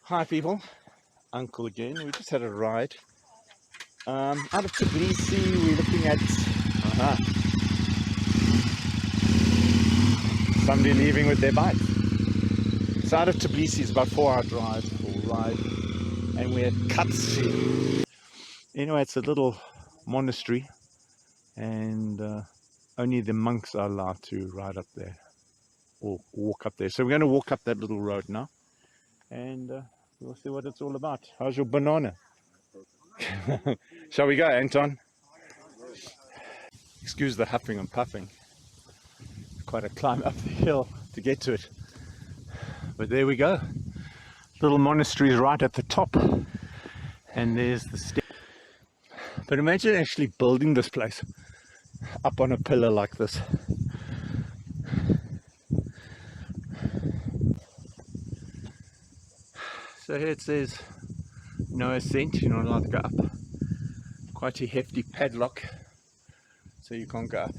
Hi people, Uncle again. We just had a ride. Out of Tbilisi, we're looking at somebody leaving with their bike. So out of Tbilisi is about 4 hour drive or ride, and we're at Katsi. Anyway, it's a little monastery, and only the monks are allowed to ride up there or walk up there. So we're going to walk up that little road now, and we'll see what it's all about. How's your banana? Shall we go, Anton? Excuse the huffing and puffing. Quite a climb up the hill to get to it. But there we go. Little monastery is right at the top. And there's the step. But imagine actually building this place up on a pillar like this. So here it says no ascent, you're not allowed to go up. Quite a hefty padlock, so you can't go up.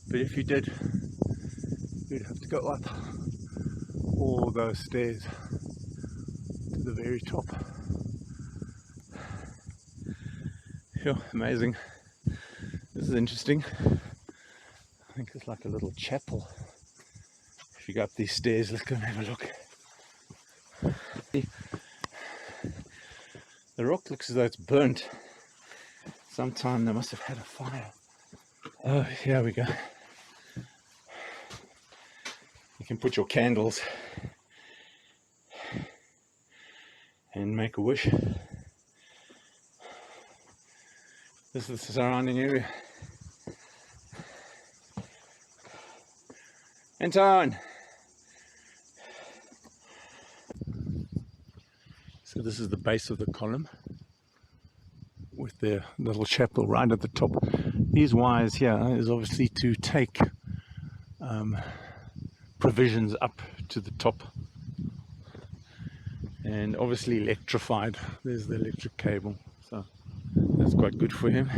But if you did, you'd have to go up all those stairs to the very top. Yeah, amazing. This is interesting. I think it's like a little chapel. If you go up these stairs, let's go and have a look. The rock looks as though it's burnt. Sometime they must have had a fire. Oh, here we go. You can put your candles and make a wish. This is the surrounding area. Anton! So this is the base of the column with the little chapel right at the top. These wires here is obviously to take provisions up to the top, and obviously electrified. There's the electric cable, so that's quite good for him.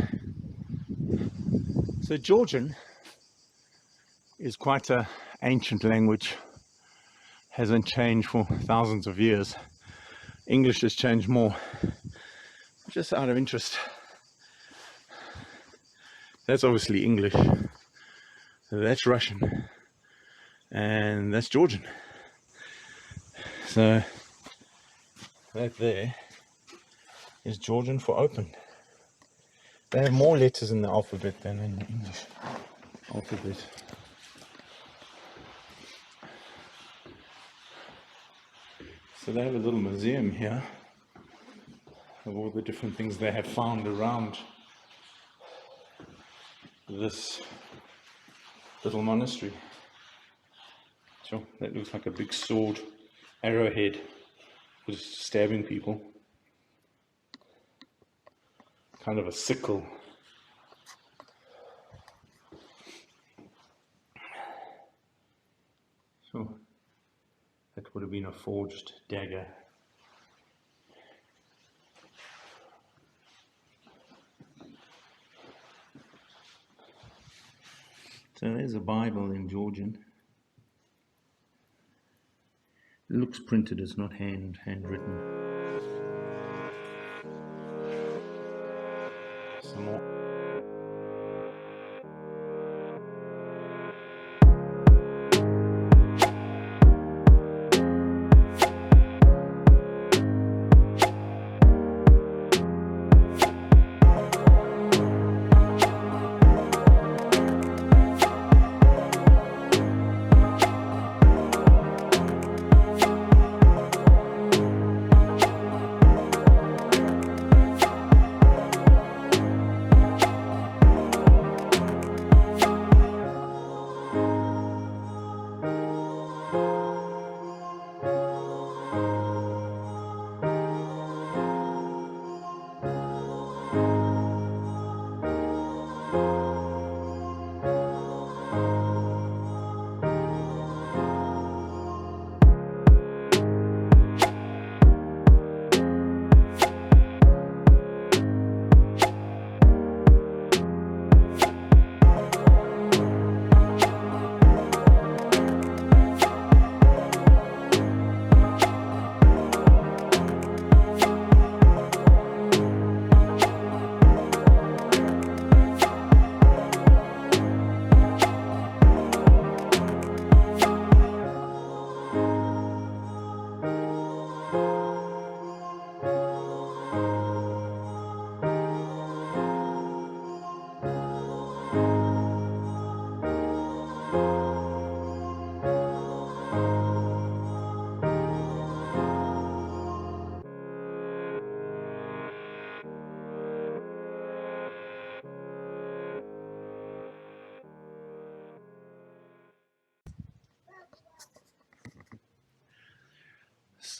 So Georgian is quite an ancient language, hasn't changed for thousands of years. English has changed more. Just out of interest, that's obviously English, that's Russian, and that's Georgian. So that there is Georgian for open. They have more letters in the alphabet than in the English alphabet. So they have a little museum here of all the different things they have found around this little monastery. So that looks like a big sword, arrowhead, for stabbing people. Kind of a sickle. So that would have been a forged dagger. So there's a Bible in Georgian. It looks printed, it's not handwritten. Some more.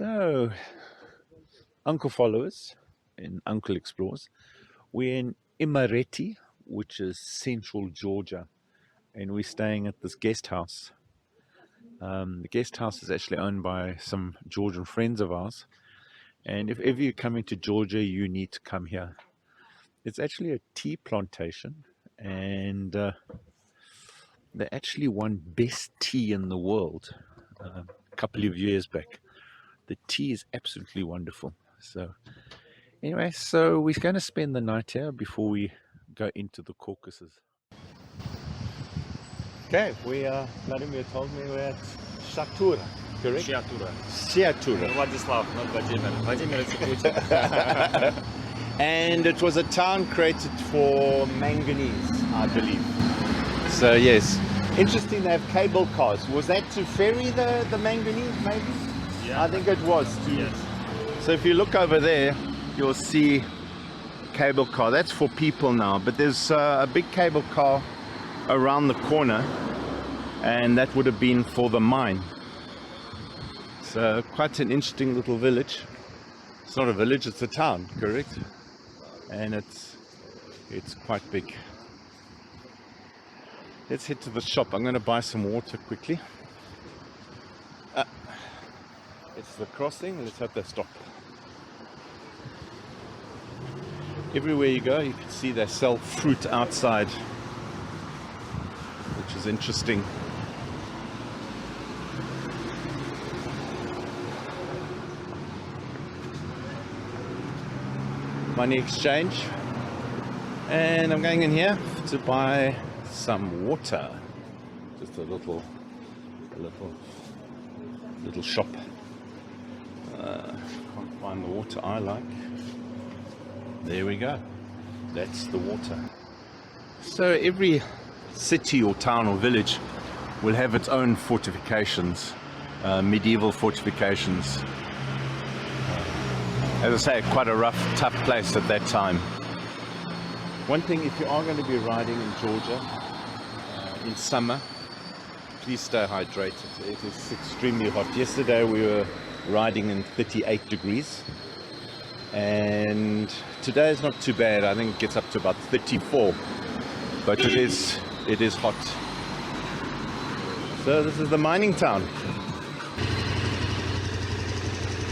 So, Uncle followers and Uncle explorers, we're in Imereti, which is central Georgia, and we're staying at this guest house. The guest house is actually owned by some Georgian friends of ours, and if ever you come into Georgia, you need to come here. It's actually a tea plantation, and they actually won best tea in the world a couple of years back. The tea is absolutely wonderful. So anyway, so we're going to spend the night here before we go into the Caucasus. Okay, Vladimir told me we're at Shkhara, correct? Shkhara. Vladislav, not Vladimir. Vladimir is Putin. And it was a town created for manganese, I believe. So yes, interesting, they have cable cars. Was that to ferry the manganese, maybe? Yeah. I think it was. Yes. So if you look over there, you'll see cable car. That's for people now, but there's a big cable car around the corner, and that would have been for the mine. So quite an interesting little village. It's not a village, it's a town, correct? And it's quite big. Let's head to the shop. I'm going to buy some water quickly. It's the crossing. Let's hope they stop. Everywhere you go, you can see they sell fruit outside, which is interesting. Money exchange, and I'm going in here to buy some water. Just a little shop. Can't find the water I like. There we go. That's the water. So every city or town or village will have its own fortifications, medieval fortifications. As I say, quite a rough, tough place at that time. One thing, if you are going to be riding in Georgia in summer, please stay hydrated. It is extremely hot. Yesterday we were riding in 38 degrees, and today is not too bad. I think it gets up to about 34, but it is hot. So this is the mining town.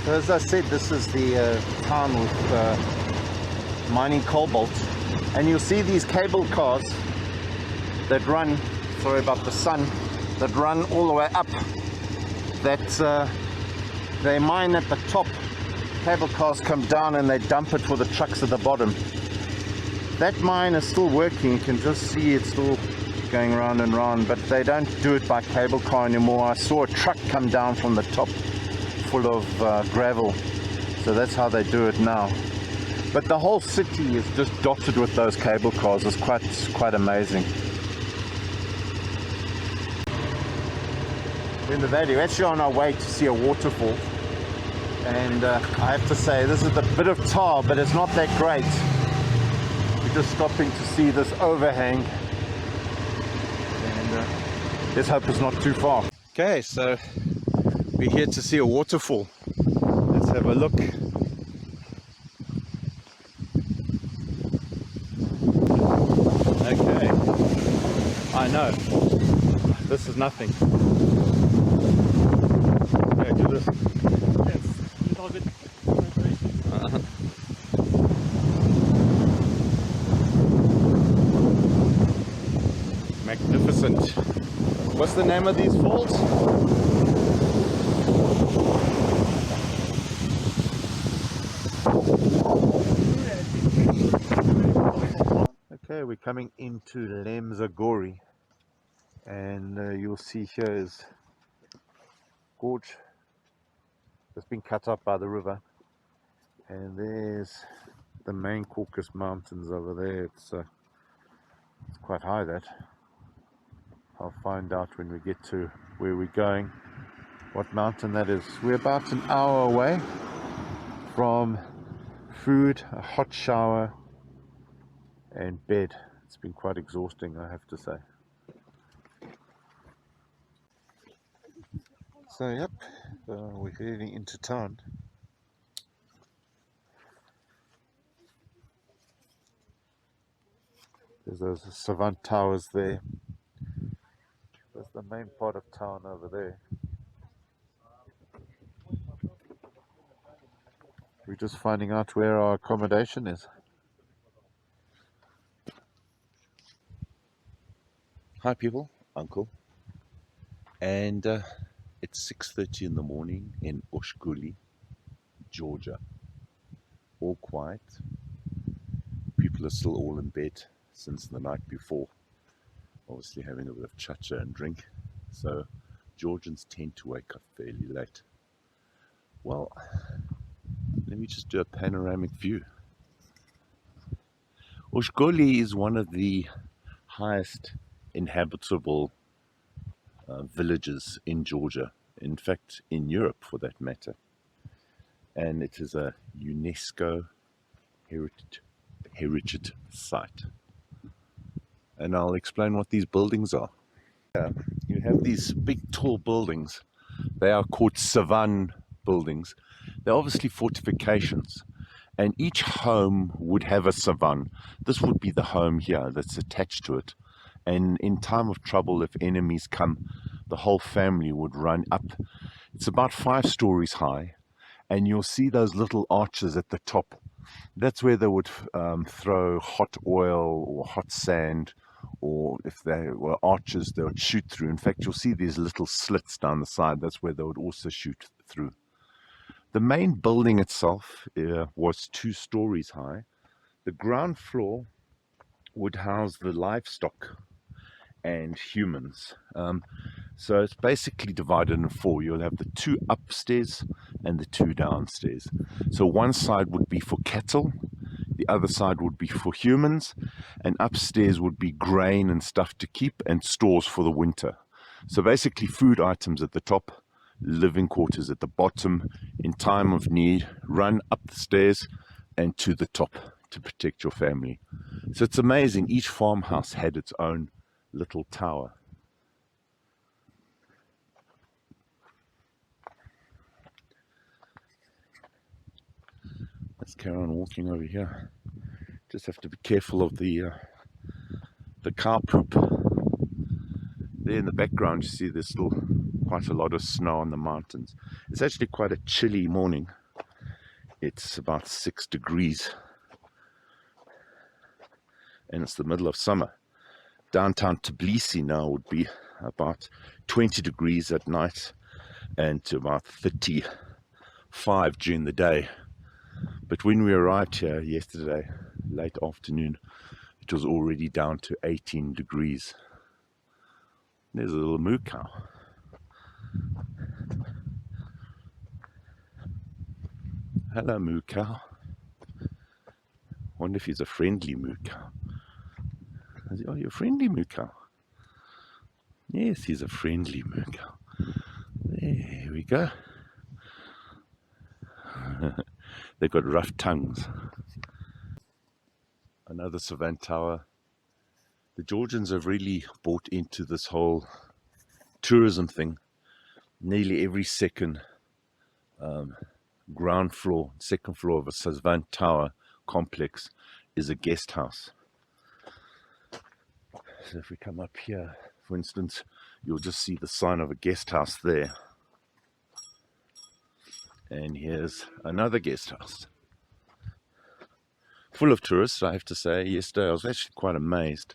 So as I said, this is the town with mining cobalt, and you'll see these cable cars that run, sorry about the sun, that run all the way up, that they mine at the top. Cable cars come down and they dump it for the trucks at the bottom. That mine is still working. You can just see it's still going round and round, but they don't do it by cable car anymore. I saw a truck come down from the top full of gravel, so that's how they do it now. But the whole city is just dotted with those cable cars. It's quite amazing. In the valley, we're actually on our way to see a waterfall, and I have to say this is a bit of tar, but it's not that great. We're just stopping to see this overhang, and let's hope it's not too far. Okay, so we're here to see a waterfall. Let's have a look. Okay, I know this is nothing. Okay, do this. Yes, a little bit. Magnificent. What's the name of these falls? Okay, we're coming into Enguri, and you'll see here is gorge that's been cut up by the river, and there's the main Caucus Mountains over there. It's quite high, that. I'll find out when we get to where we're going what mountain that is. We're about an hour away from food, a hot shower and bed. It's been quite exhausting, I have to say. So yep, We're heading into town. There's those Svan towers there. That's the main part of town over there. We're just finding out where our accommodation is. Hi people, Uncle. And it's 6:30 in the morning in Ushguli, Georgia. All quiet. People are still all in bed since the night before. Obviously having a bit of cha-cha and drink. So Georgians tend to wake up fairly late. Well, let me just do a panoramic view. Ushguli is one of the highest inhabitable villages in Georgia, in fact in Europe for that matter, and it is a UNESCO heritage site. And I'll explain what these buildings are. You have these big tall buildings. They are called Svan buildings. They're obviously fortifications, and each home would have a Svan. This would be the home here that's attached to it. And in time of trouble, if enemies come, the whole family would run up. It's about 5 stories high, and you'll see those little arches at the top. That's where they would throw hot oil or hot sand, or if they were arches, they would shoot through. In fact, you'll see these little slits down the side. That's where they would also shoot through. The main building itself was 2 stories high. The ground floor would house the livestock and humans. So it's basically divided in 4. You'll have the 2 upstairs and the 2 downstairs. So one side would be for cattle, the other side would be for humans, and upstairs would be grain and stuff to keep and stores for the winter. So basically food items at the top, living quarters at the bottom. In time of need, run up the stairs and to the top to protect your family. So it's amazing. Each farmhouse had its own little tower. Let's carry on walking over here. Just have to be careful of the cow poop. There in the background you see there's still quite a lot of snow on the mountains. It's actually quite a chilly morning. It's about 6 degrees and it's the middle of summer. Downtown Tbilisi now would be about 20 degrees at night and to about 35 during the day. But when we arrived here yesterday, late afternoon, it was already down to 18 degrees. There's a little moo cow. Hello, moo cow. Wonder if he's a friendly moo cow. Oh, you're a friendly moo cow. Yes, he's a friendly moo cow. There we go. They've got rough tongues. Another Svan tower. The Georgians have really bought into this whole tourism thing. Nearly every second ground floor, second floor of a Svan tower complex is a guest house. So if we come up here, for instance, you'll just see the sign of a guest house there. And here's another guest house. Full of tourists, I have to say. Yesterday I was actually quite amazed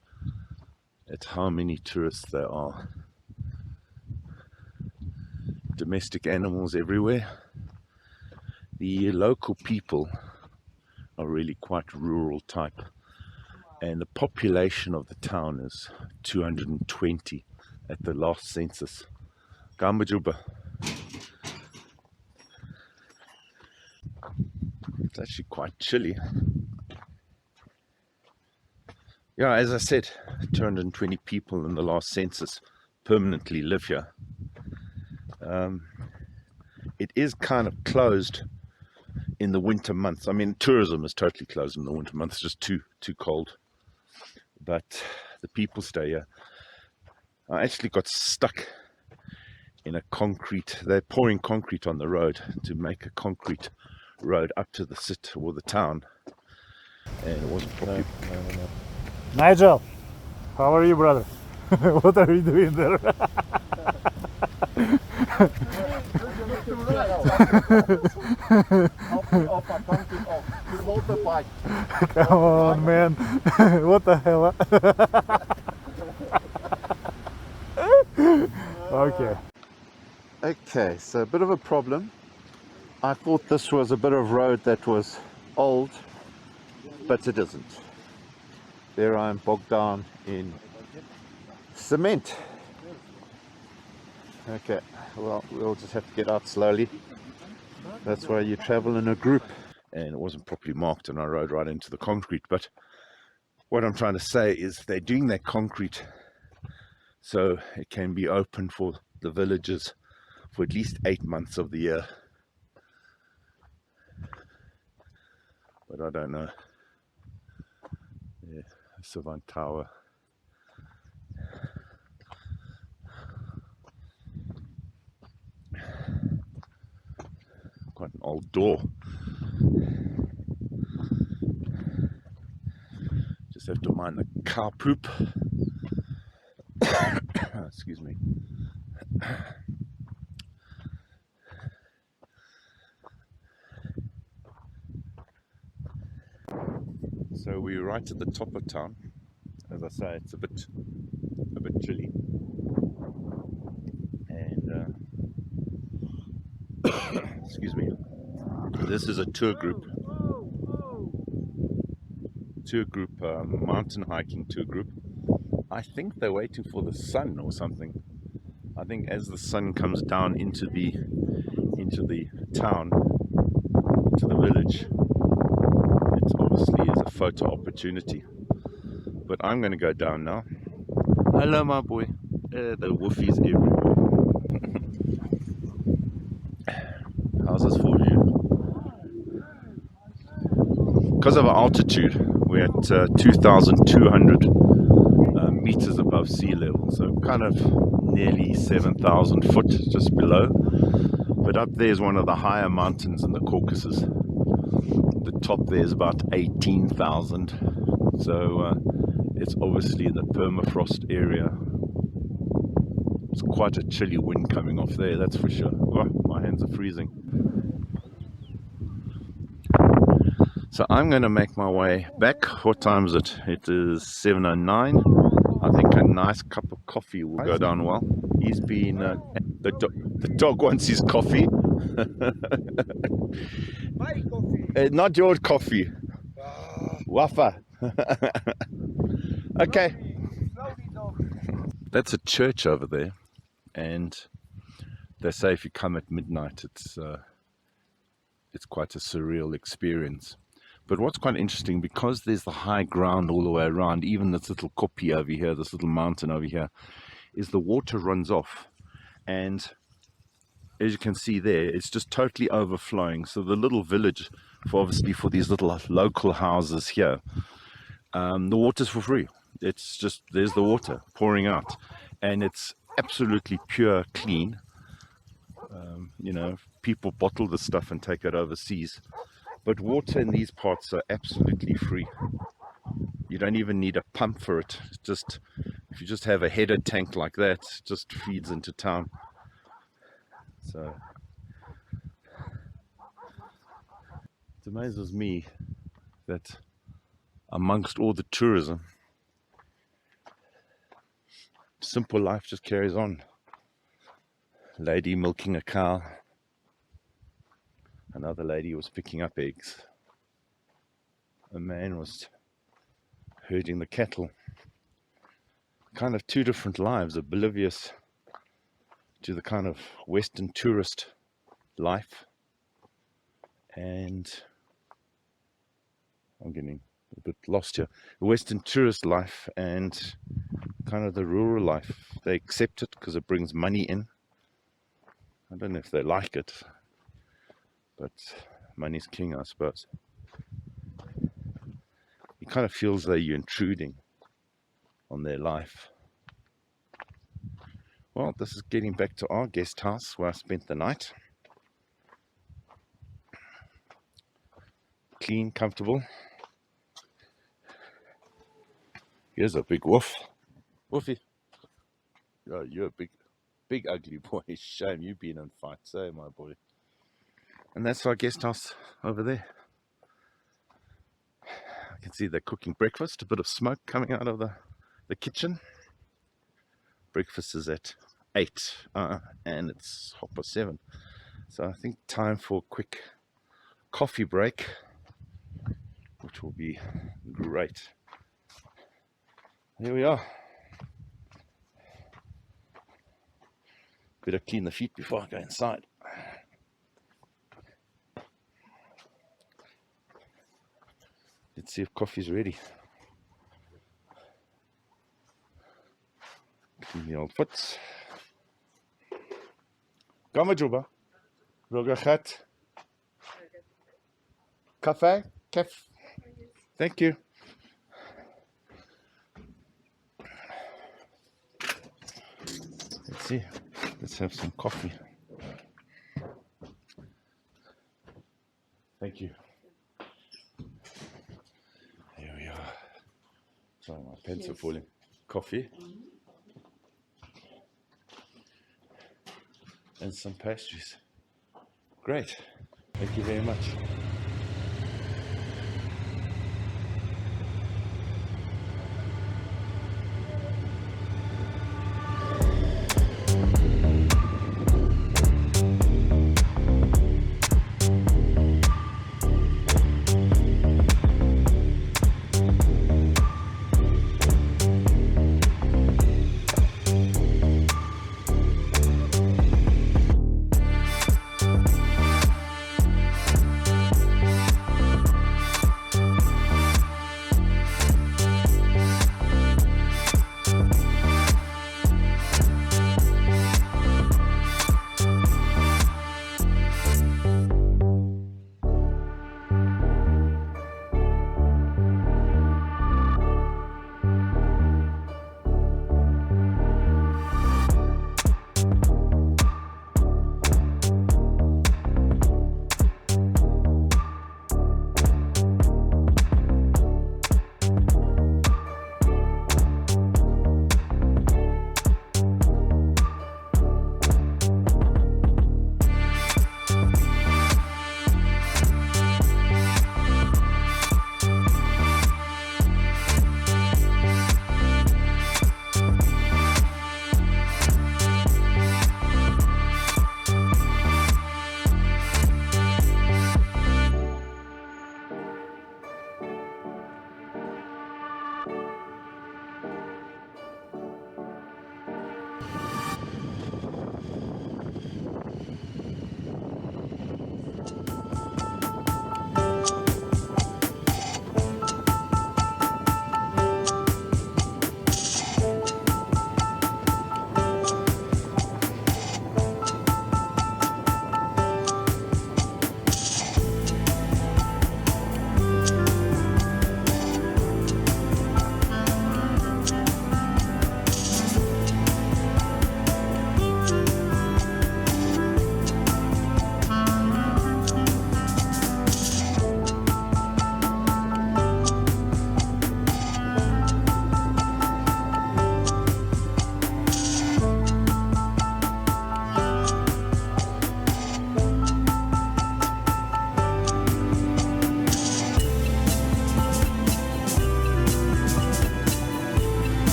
at how many tourists there are. Domestic animals everywhere. The local people are really quite rural type. And the population of the town is 220 at the last census. Gambajuba. It's actually quite chilly. Yeah, as I said, 220 people in the last census permanently live here. It is kind of closed in the winter months. I mean, tourism is totally closed in the winter months. It's just too cold. But the people stay here. I actually got stuck in a concrete, they're pouring concrete on the road to make a concrete road up to the city or the town, and it wasn't properly. No. Nigel, how are you, brother? What are you doing there? Come on, man. What the hell? Okay. Okay, so a bit of a problem. I thought this was a bit of road that was old, but it isn't. There I am bogged down in cement. Okay, well, we'll just have to get out slowly. That's why you travel in a group. And it wasn't properly marked and I rode right into the concrete. But what I'm trying to say is they're doing that concrete so it can be open for the villagers for at least 8 months of the year. But I don't know. Yeah, Svan Tower. Quite an old door. Just have to mind the cow poop. Excuse me. So we're right at the top of town. As I say, it's a bit chilly. And excuse me. This is a tour group. Mountain hiking tour group. I think they're waiting for the sun or something. I think as the sun comes down into the town, to the village, it obviously is a photo opportunity. But I'm going to go down now. Hello, my boy. The woofies everywhere. How's this for you? Because of our altitude, we're at 2,200 meters above sea level, so kind of nearly 7,000 foot just below. But up there is one of the higher mountains in the Caucasus. The top there is about 18,000, so it's obviously in the permafrost area. It's quite a chilly wind coming off there, that's for sure. Oh, my hands are freezing. So I'm going to make my way back. What time is it? It is 7:09. I think a nice cup of coffee will go down well. He's been, the dog wants his coffee. My coffee. Not your coffee. Wafa. Okay. That's a church over there. And they say if you come at midnight, it's quite a surreal experience. But what's quite interesting, because there's the high ground all the way around, even this little kopi over here, this little mountain over here, is the water runs off. And as you can see there, it's just totally overflowing. So the little village, obviously for these little local houses here, the water's for free. It's just, there's the water pouring out. And it's absolutely pure, clean. You know, people bottle the stuff and take it overseas. But water in these parts are absolutely free. You don't even need a pump for it. It's just, if you just have a header tank like that, it just feeds into town. So it amazes me that amongst all the tourism, simple life just carries on. Lady milking a cow. Another lady was picking up eggs. A man was herding the cattle. Kind of two different lives, oblivious to the kind of Western tourist life. And I'm getting a bit lost here. The Western tourist life and kind of the rural life. They accept it because it brings money in. I don't know if they like it, but money's king, I suppose. It kind of feels that you're intruding on their life. Well, this is getting back to our guest house where I spent the night. Clean, comfortable. Here's a big wolf. Wolfie. Oh, you're a big ugly boy. Shame you've been in fights, eh, my boy? And that's our guest house over there. I can see they're cooking breakfast, a bit of smoke coming out of the kitchen. Breakfast is at 8 and it's 7:30. So I think time for a quick coffee break, which will be great. Here we are. Better clean the feet before I go inside. Let's see if coffee's ready. Clean the old foots. Gamajuba. Rogachat. Cafe? Kef. Thank you. Let's see. Let's have some coffee. Thank you. Here we are. Sorry, my pens are falling. Coffee. And some pastries. Great. Thank you very much.